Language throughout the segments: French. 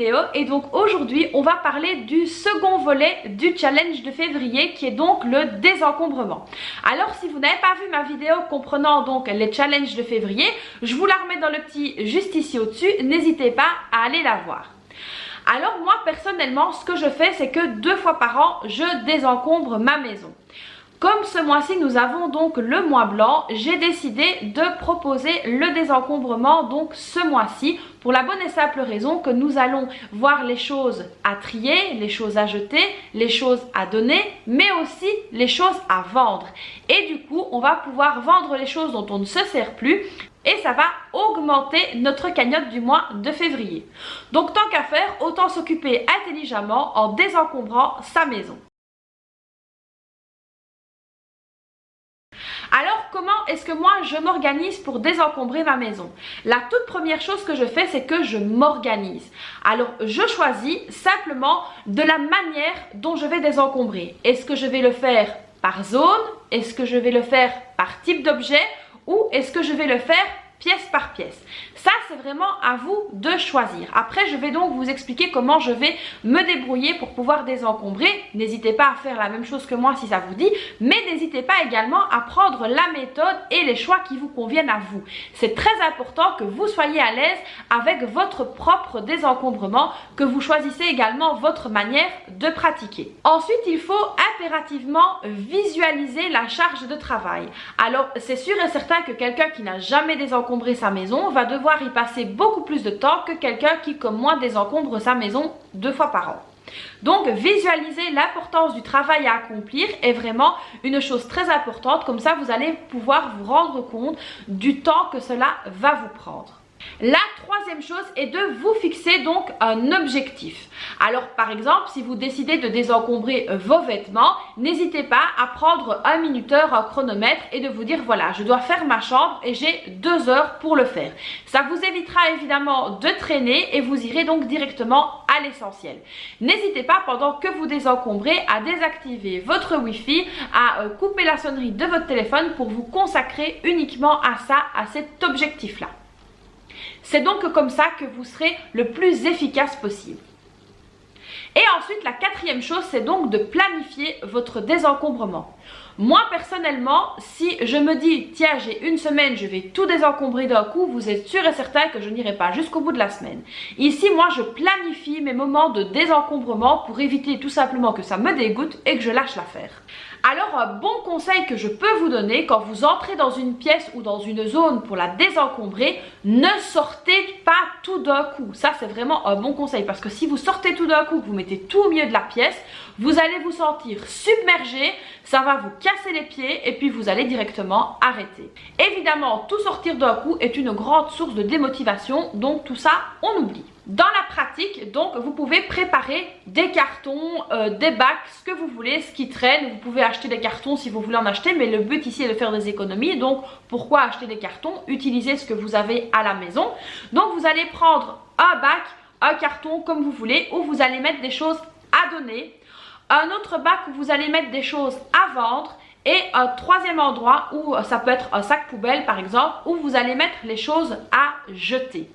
vidéo et donc aujourd'hui on va parler du second volet du challenge de février qui est donc le désencombrement. Alors si vous n'avez pas vu ma vidéo comprenant donc les challenges de février, je vous la remets dans le petit juste ici au-dessus, n'hésitez pas à aller la voir. Alors moi personnellement ce que je fais c'est que 2 fois par an je désencombre ma maison. Comme ce mois-ci nous avons donc le mois blanc, j'ai décidé de proposer le désencombrement donc ce mois-ci pour la bonne et simple raison que nous allons voir les choses à trier, les choses à jeter, les choses à donner, mais aussi les choses à vendre. Et du coup, on va pouvoir vendre les choses dont on ne se sert plus et ça va augmenter notre cagnotte du mois de février. Donc tant qu'à faire, autant s'occuper intelligemment en désencombrant sa maison. Alors comment est-ce que moi je m'organise pour désencombrer ma maison? La toute première chose que je fais c'est que je m'organise. Alors je choisis simplement de la manière dont je vais désencombrer. Est-ce que je vais le faire par zone? Est-ce que je vais le faire par type d'objet? Ou est-ce que je vais le faire pièce par pièce? Ça c'est vraiment à vous de choisir. Après je vais donc vous expliquer comment je vais me débrouiller pour pouvoir désencombrer. N'hésitez pas à faire la même chose que moi si ça vous dit, mais n'hésitez pas également à prendre la méthode et les choix qui vous conviennent à vous. C'est très important que vous soyez à l'aise avec votre propre désencombrement, que vous choisissez également votre manière de pratiquer. Ensuite il faut impérativement visualiser la charge de travail. Alors c'est sûr et certain que quelqu'un qui n'a jamais désencombré sa maison va devoir y passer beaucoup plus de temps que quelqu'un qui comme moi désencombre sa maison 2 fois par an. Donc visualiser l'importance du travail à accomplir est vraiment une chose très importante, comme ça vous allez pouvoir vous rendre compte du temps que cela va vous prendre. La troisième chose est de vous fixer donc un objectif. Alors par exemple, si vous décidez de désencombrer vos vêtements, n'hésitez pas à prendre un minuteur, un chronomètre et de vous dire voilà, je dois faire ma chambre et j'ai 2 heures pour le faire. Ça vous évitera évidemment de traîner et vous irez donc directement à l'essentiel. N'hésitez pas pendant que vous désencombrez à désactiver votre Wi-Fi, à couper la sonnerie de votre téléphone pour vous consacrer uniquement à ça, à cet objectif-là. C'est donc comme ça que vous serez le plus efficace possible. Et ensuite, la quatrième chose, c'est donc de planifier votre désencombrement. Moi, personnellement, si je me dis, tiens, j'ai une semaine, je vais tout désencombrer d'un coup, vous êtes sûr et certain que je n'irai pas jusqu'au bout de la semaine. Ici, moi, je planifie mes moments de désencombrement pour éviter tout simplement que ça me dégoûte et que je lâche l'affaire. Alors, un bon conseil que je peux vous donner, quand vous entrez dans une pièce ou dans une zone pour la désencombrer, ne sortez pas tout d'un coup. Ça, c'est vraiment un bon conseil parce que si vous sortez tout d'un coup, que vous mettez tout au milieu de la pièce, vous allez vous sentir submergé, ça va vous casser les pieds et puis vous allez directement arrêter. Évidemment, tout sortir d'un coup est une grande source de démotivation, donc tout ça, on oublie. Dans la pratique, donc, vous pouvez préparer des cartons, des bacs, ce que vous voulez, ce qui traîne. Vous pouvez acheter des cartons si vous voulez en acheter, mais le but ici est de faire des économies. Donc, pourquoi acheter des cartons? Utilisez ce que vous avez à la maison. Donc, vous allez prendre un bac, un carton, comme vous voulez, où vous allez mettre des choses à donner. Un autre bac où vous allez mettre des choses à vendre. Et un troisième endroit où ça peut être un sac poubelle, par exemple, où vous allez mettre les choses à jeter.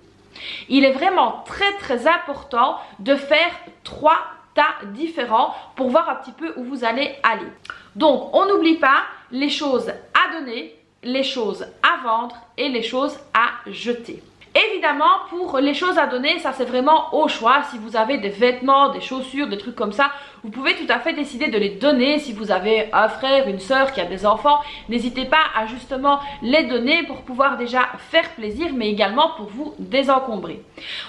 Il est vraiment très important de faire 3 tas différents pour voir un petit peu où vous allez aller. Donc, on n'oublie pas les choses à donner, les choses à vendre et les choses à jeter. Évidemment, pour les choses à donner, ça c'est vraiment au choix. Si vous avez des vêtements, des chaussures, des trucs comme ça, vous pouvez tout à fait décider de les donner. Si vous avez un frère, une soeur qui a des enfants, n'hésitez pas à justement les donner pour pouvoir déjà faire plaisir, mais également pour vous désencombrer.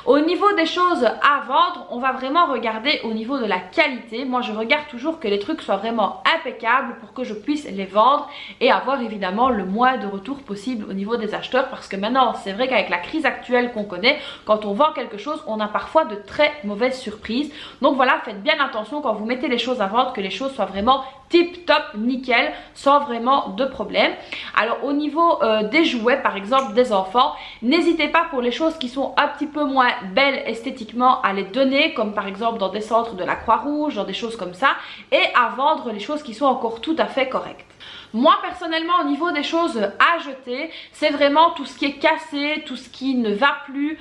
Au niveau des choses à vendre, on va vraiment regarder au niveau de la qualité. Moi, je regarde toujours que les trucs soient vraiment impeccables pour que je puisse les vendre et avoir évidemment le moins de retours possible au niveau des acheteurs, parce que maintenant, c'est vrai qu'avec la crise actuelle qu'on connaît, quand on vend quelque chose, on a parfois de très mauvaises surprises. Donc voilà, faites bien attention quand vous mettez les choses à vendre, que les choses soient vraiment tip top, nickel, sans vraiment de problème. Alors au niveau des jouets, par exemple des enfants, n'hésitez pas pour les choses qui sont un petit peu moins belles esthétiquement à les donner, comme par exemple dans des centres de la Croix-Rouge, dans des choses comme ça, et à vendre les choses qui sont encore tout à fait correctes. Moi personnellement, au niveau des choses à jeter, c'est vraiment tout ce qui est cassé, tout ce qui ne va plus,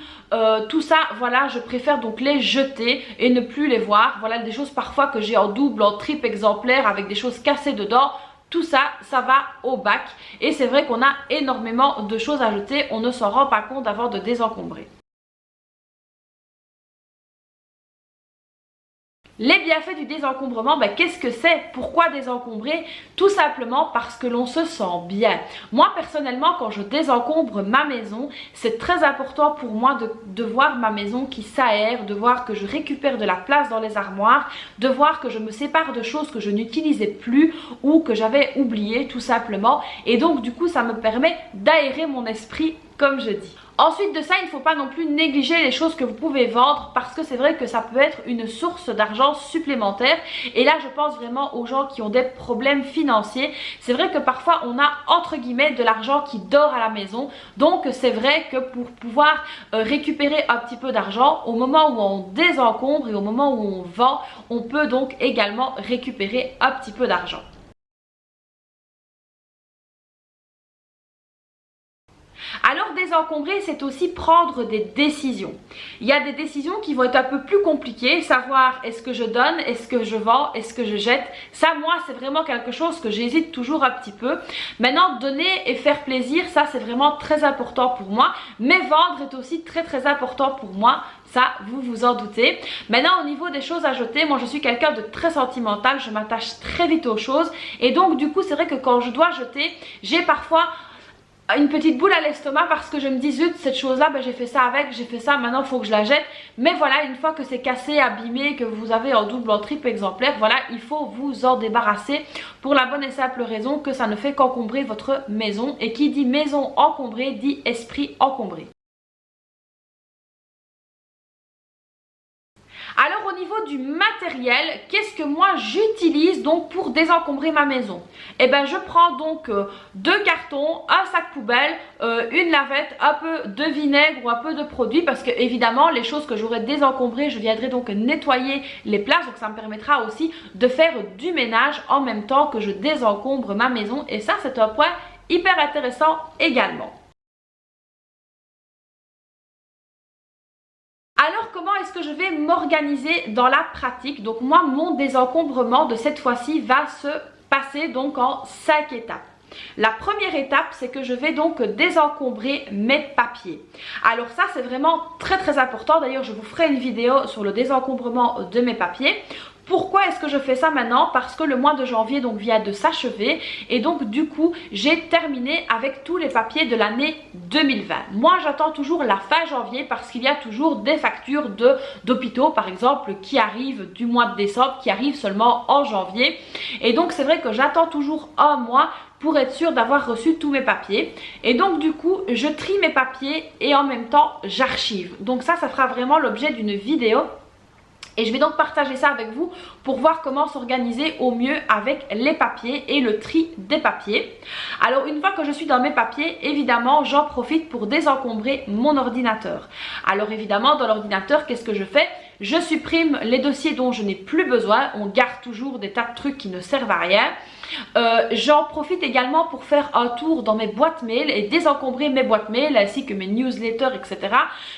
tout ça, voilà, je préfère donc les jeter et ne plus les voir. Voilà des choses parfois que j'ai en double, en triple exemplaire avec des choses cassées dedans. Tout ça, ça va au bac et c'est vrai qu'on a énormément de choses à jeter, on ne s'en rend pas compte avant de désencombrer. Les bienfaits du désencombrement, qu'est-ce que c'est? Pourquoi désencombrer? Tout simplement parce que l'on se sent bien. Moi personnellement, quand je désencombre ma maison, c'est très important pour moi de voir ma maison qui s'aère, de voir que je récupère de la place dans les armoires, de voir que je me sépare de choses que je n'utilisais plus ou que j'avais oubliées tout simplement. Et donc du coup, ça me permet d'aérer mon esprit comme je dis. Ensuite de ça, il ne faut pas non plus négliger les choses que vous pouvez vendre parce que c'est vrai que ça peut être une source d'argent supplémentaire. Et là, je pense vraiment aux gens qui ont des problèmes financiers. C'est vrai que parfois, on a entre guillemets de l'argent qui dort à la maison. Donc, c'est vrai que pour pouvoir récupérer un petit peu d'argent, au moment où on désencombre et au moment où on vend, on peut donc également récupérer un petit peu d'argent. Alors désencombrer, c'est aussi prendre des décisions. Il y a des décisions qui vont être un peu plus compliquées, savoir est-ce que je donne, est-ce que je vends, est-ce que je jette. Ça, moi, c'est vraiment quelque chose que j'hésite toujours un petit peu. Maintenant, donner et faire plaisir, ça, c'est vraiment très important pour moi. Mais vendre est aussi très important pour moi. Ça, vous vous en doutez. Maintenant, au niveau des choses à jeter, moi, je suis quelqu'un de très sentimental. Je m'attache très vite aux choses. Et donc, du coup, c'est vrai que quand je dois jeter, j'ai parfois une petite boule à l'estomac parce que je me dis zut, cette chose là j'ai fait ça avec, j'ai fait ça, maintenant il faut que je la jette. Mais voilà, une fois que c'est cassé, abîmé, que vous avez en double, en triple exemplaire, voilà, il faut vous en débarrasser pour la bonne et simple raison que ça ne fait qu'encombrer votre maison. Et qui dit maison encombrée dit esprit encombré. Alors au niveau du matériel, qu'est-ce que moi j'utilise donc pour désencombrer ma maison? Eh bien je prends donc 2 cartons, un sac poubelle, une lavette, un peu de vinaigre ou un peu de produit parce que évidemment les choses que j'aurais désencombrées, je viendrai donc nettoyer les places, donc ça me permettra aussi de faire du ménage en même temps que je désencombre ma maison et ça c'est un point hyper intéressant également. Alors comment est-ce que je vais m'organiser dans la pratique? Donc moi mon désencombrement de cette fois-ci va se passer donc en 5 étapes. La première étape, c'est que je vais donc désencombrer mes papiers. Alors ça c'est vraiment très important, d'ailleurs je vous ferai une vidéo sur le désencombrement de mes papiers. Pourquoi est-ce que je fais ça maintenant? Parce que le mois de janvier donc vient de s'achever et donc du coup j'ai terminé avec tous les papiers de l'année 2020. Moi j'attends toujours la fin janvier parce qu'il y a toujours des factures d'hôpitaux par exemple qui arrivent du mois de décembre, qui arrivent seulement en janvier. Et donc c'est vrai que j'attends toujours un mois pour être sûre d'avoir reçu tous mes papiers. Et donc du coup je trie mes papiers et en même temps j'archive. Donc ça fera vraiment l'objet d'une vidéo. Et je vais donc partager ça avec vous pour voir comment s'organiser au mieux avec les papiers et le tri des papiers. Alors une fois que je suis dans mes papiers, évidemment j'en profite pour désencombrer mon ordinateur. Alors évidemment dans l'ordinateur, qu'est-ce que je fais? Je supprime les dossiers dont je n'ai plus besoin. On garde toujours des tas de trucs qui ne servent à rien. J'en profite également pour faire un tour dans mes boîtes mail et désencombrer mes boîtes mail ainsi que mes newsletters, etc.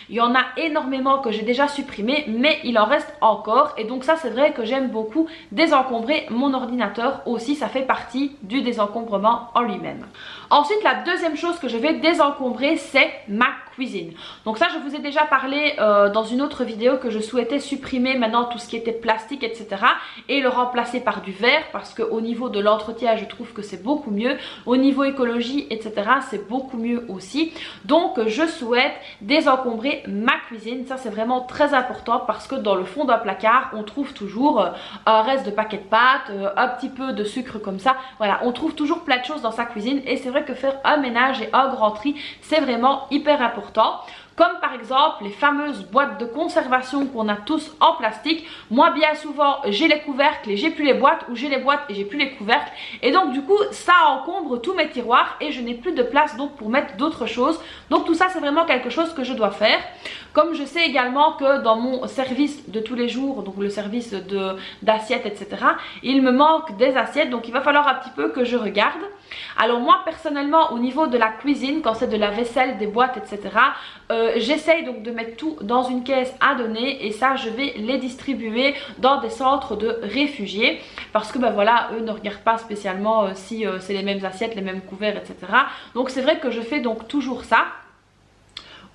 Il y en a énormément que j'ai déjà supprimé, mais il en reste encore. Et donc ça c'est vrai que j'aime beaucoup désencombrer mon ordinateur aussi. Ça fait partie du désencombrement en lui-même. Ensuite, la deuxième chose que je vais désencombrer, c'est ma cuisine. Donc ça, je vous ai déjà parlé dans une autre vidéo que je souhaitais supprimer maintenant tout ce qui était plastique, etc. et le remplacer par du verre parce qu'au niveau de l'entretien, je trouve que c'est beaucoup mieux. Au niveau écologie, etc., c'est beaucoup mieux aussi. Donc, je souhaite désencombrer ma cuisine. Ça, c'est vraiment très important parce que dans le fond d'un placard, on trouve toujours un reste de paquet de pâtes, un petit peu de sucre comme ça. Voilà, on trouve toujours plein de choses dans sa cuisine et c'est vrai que faire un ménage et un grand tri, c'est vraiment hyper important. comme par exemple les fameuses boîtes de conservation qu'on a tous en plastique. Moi bien souvent j'ai les couvercles et j'ai plus les boîtes, ou j'ai les boîtes et j'ai plus les couvercles, et donc du coup ça encombre tous mes tiroirs et je n'ai plus de place donc pour mettre d'autres choses. Donc tout ça c'est vraiment quelque chose que je dois faire. Comme je sais également que dans mon service de tous les jours, donc le service d'assiettes etc, il me manque des assiettes, donc il va falloir un petit peu que je regarde. Alors moi personnellement au niveau de la cuisine, quand c'est de la vaisselle, des boîtes etc, j'essaye donc de mettre tout dans une caisse à donner, et ça je vais les distribuer dans des centres de réfugiés, parce que ben voilà, eux ne regardent pas spécialement si c'est les mêmes assiettes, les mêmes couverts etc. Donc c'est vrai que je fais donc toujours ça.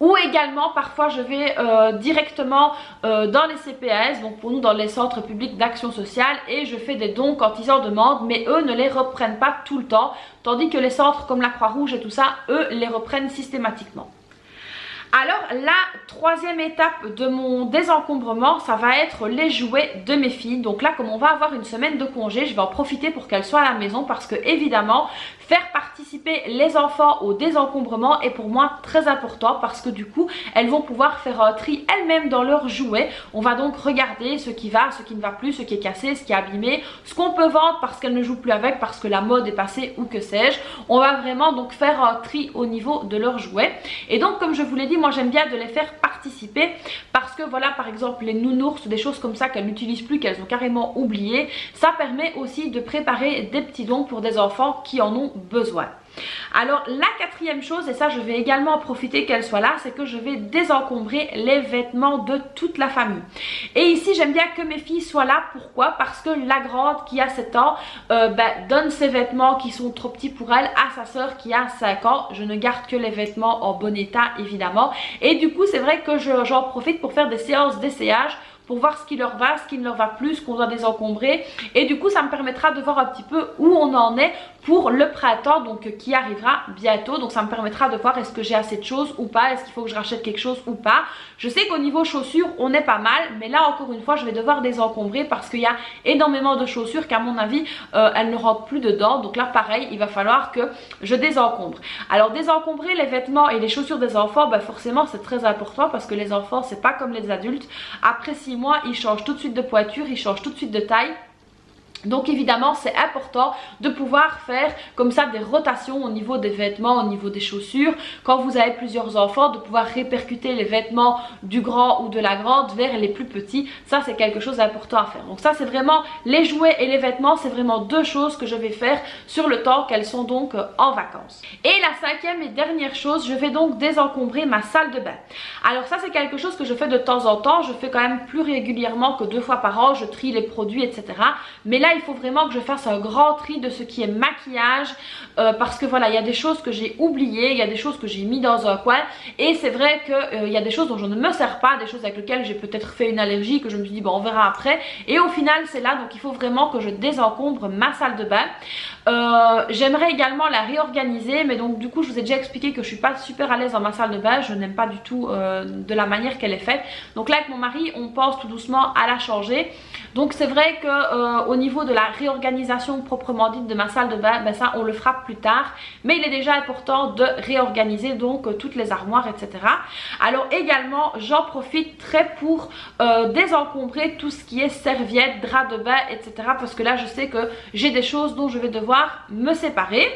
Ou également parfois je vais directement dans les CPAS, donc pour nous dans les centres publics d'action sociale, et je fais des dons quand ils en demandent, mais eux ne les reprennent pas tout le temps, tandis que les centres comme la Croix-Rouge et tout ça, eux les reprennent systématiquement. Alors la troisième étape de mon désencombrement, ça va être les jouets de mes filles. Donc là, comme on va avoir une semaine de congé, je vais en profiter pour qu'elles soient à la maison, parce que évidemment faire participer les enfants au désencombrement est pour moi très important, parce que du coup elles vont pouvoir faire un tri elles-mêmes dans leurs jouets. On va donc regarder ce qui va, ce qui ne va plus, ce qui est cassé, ce qui est abîmé, ce qu'on peut vendre parce qu'elles ne jouent plus avec, parce que la mode est passée ou que sais-je. On va vraiment donc faire un tri au niveau de leurs jouets. Et donc comme je vous l'ai dit, moi j'aime bien de les faire participer, parce que voilà, par exemple les nounours, des choses comme ça qu'elles n'utilisent plus, qu'elles ont carrément oublié, ça permet aussi de préparer des petits dons pour des enfants qui en ont besoin. Alors la quatrième chose, et ça je vais également en profiter qu'elle soit là, c'est que je vais désencombrer les vêtements de toute la famille. Et ici j'aime bien que mes filles soient là. Pourquoi? Parce que la grande qui a 7 ans donne ses vêtements qui sont trop petits pour elle à sa soeur qui a 5 ans. Je ne garde que les vêtements en bon état évidemment, et du coup c'est vrai que j'en profite pour faire des séances d'essayage, pour voir ce qui leur va, ce qui ne leur va plus, ce qu'on doit désencombrer, et du coup ça me permettra de voir un petit peu où on en est pour le printemps, donc qui arrivera bientôt. Donc ça me permettra de voir est-ce que j'ai assez de choses ou pas, est-ce qu'il faut que je rachète quelque chose ou pas. Je sais qu'au niveau chaussures on est pas mal, mais là encore une fois je vais devoir désencombrer, parce qu'il y a énormément de chaussures qu'à mon avis elles ne rentrent plus dedans. Donc là pareil, il va falloir que je désencombre. Alors désencombrer les vêtements et les chaussures des enfants, forcément c'est très important, parce que les enfants c'est pas comme les adultes. Après 6 mois ils changent tout de suite de poiture, ils changent tout de suite de taille. Donc évidemment c'est important de pouvoir faire comme ça des rotations au niveau des vêtements, au niveau des chaussures. Quand vous avez plusieurs enfants, de pouvoir répercuter les vêtements du grand ou de la grande vers les plus petits, ça c'est quelque chose d'important à faire. Donc ça c'est vraiment les jouets et les vêtements, c'est vraiment deux choses que je vais faire sur le temps qu'elles sont donc en vacances. Et la cinquième et dernière chose, je vais donc désencombrer ma salle de bain. Alors ça c'est quelque chose que je fais de temps en temps, je fais quand même plus régulièrement que 2 fois par an, je trie les produits etc. Mais là il faut vraiment que je fasse un grand tri de ce qui est maquillage, parce que voilà, il y a des choses que j'ai oubliées, il y a des choses que j'ai mis dans un coin, et c'est vrai que il y a des choses dont je ne me sers pas, des choses avec lesquelles j'ai peut-être fait une allergie, que je me suis dit bon on verra après, et au final c'est là. Donc il faut vraiment que je désencombre ma salle de bain. J'aimerais également la réorganiser, mais donc du coup je vous ai déjà expliqué que je suis pas super à l'aise dans ma salle de bain, je n'aime pas du tout de la manière qu'elle est faite. Donc là avec mon mari on pense tout doucement à la changer. Donc c'est vrai que au niveau de la réorganisation proprement dite de ma salle de bain, ça on le fera plus tard, mais il est déjà important de réorganiser donc toutes les armoires etc. Alors également j'en profite très pour désencombrer tout ce qui est serviettes, draps de bain etc, parce que là je sais que j'ai des choses dont je vais devoir me séparer.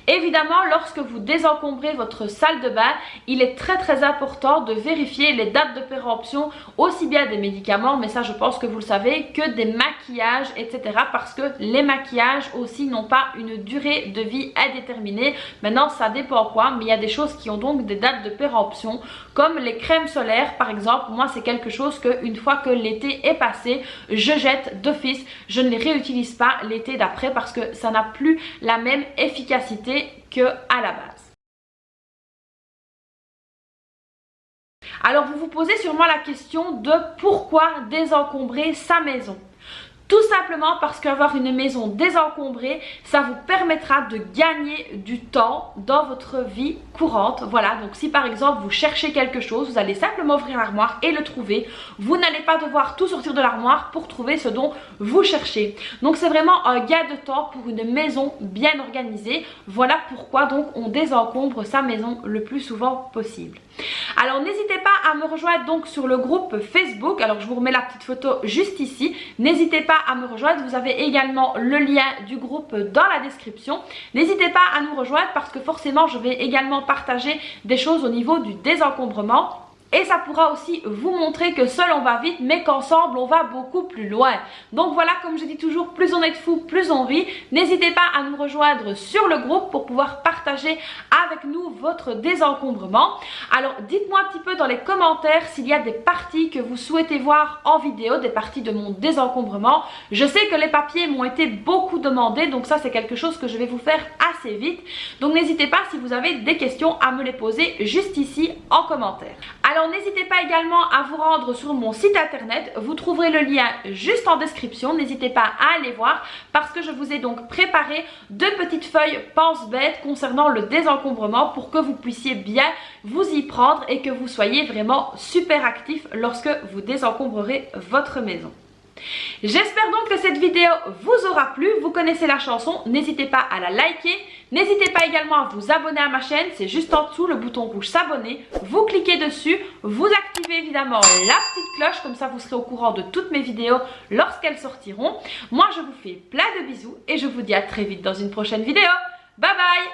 Évidemment lorsque vous désencombrez votre salle de bain, il est très important de vérifier les dates de péremption, aussi bien des médicaments, mais ça je pense que vous le savez, que des maquillages etc, parce que les maquillages aussi n'ont pas une durée de vie indéterminée. Maintenant ça dépend quoi, mais il y a des choses qui ont donc des dates de péremption, comme les crèmes solaires par exemple. Moi c'est quelque chose que une fois que l'été est passé, je jette d'office, je ne les réutilise pas l'été d'après, parce que ça n'a plus la même efficacité que à la base. Alors vous vous posez sûrement la question de pourquoi désencombrer sa maison. Tout simplement parce qu'avoir une maison désencombrée, ça vous permettra de gagner du temps dans votre vie courante. Voilà, donc si par exemple vous cherchez quelque chose, vous allez simplement ouvrir l'armoire et le trouver. Vous n'allez pas devoir tout sortir de l'armoire pour trouver ce dont vous cherchez. Donc c'est vraiment un gain de temps pour une maison bien organisée. Voilà pourquoi donc on désencombre sa maison le plus souvent possible. Alors n'hésitez pas à me rejoindre donc sur le groupe Facebook. Alors je vous remets la petite photo juste ici. N'hésitez pas à me rejoindre. Vous avez également le lien du groupe dans la description. N'hésitez pas à nous rejoindre parce que forcément je vais également partager des choses au niveau du désencombrement. Et ça pourra aussi vous montrer que seul on va vite, mais qu'ensemble on va beaucoup plus loin. Donc voilà, comme je dis toujours, plus on est de fous, plus on rit. N'hésitez pas à nous rejoindre sur le groupe pour pouvoir partager avec nous votre désencombrement. Alors dites-moi un petit peu dans les commentaires s'il y a des parties que vous souhaitez voir en vidéo, des parties de mon désencombrement. Je sais que les papiers m'ont été beaucoup demandés, donc ça c'est quelque chose que je vais vous faire assez vite. Donc n'hésitez pas si vous avez des questions à me les poser juste ici en commentaire. Alors n'hésitez pas également à vous rendre sur mon site internet, vous trouverez le lien juste en description, n'hésitez pas à aller voir parce que je vous ai donc préparé 2 petites feuilles pense-bête concernant le désencombrement pour que vous puissiez bien vous y prendre et que vous soyez vraiment super actif lorsque vous désencombrerez votre maison. J'espère donc que cette vidéo vous aura plu, vous connaissez la chanson, n'hésitez pas à la liker, n'hésitez pas également à vous abonner à ma chaîne, c'est juste en dessous le bouton rouge s'abonner, vous cliquez dessus, vous activez évidemment la petite cloche, comme ça vous serez au courant de toutes mes vidéos lorsqu'elles sortiront. Moi je vous fais plein de bisous et je vous dis à très vite dans une prochaine vidéo, bye bye.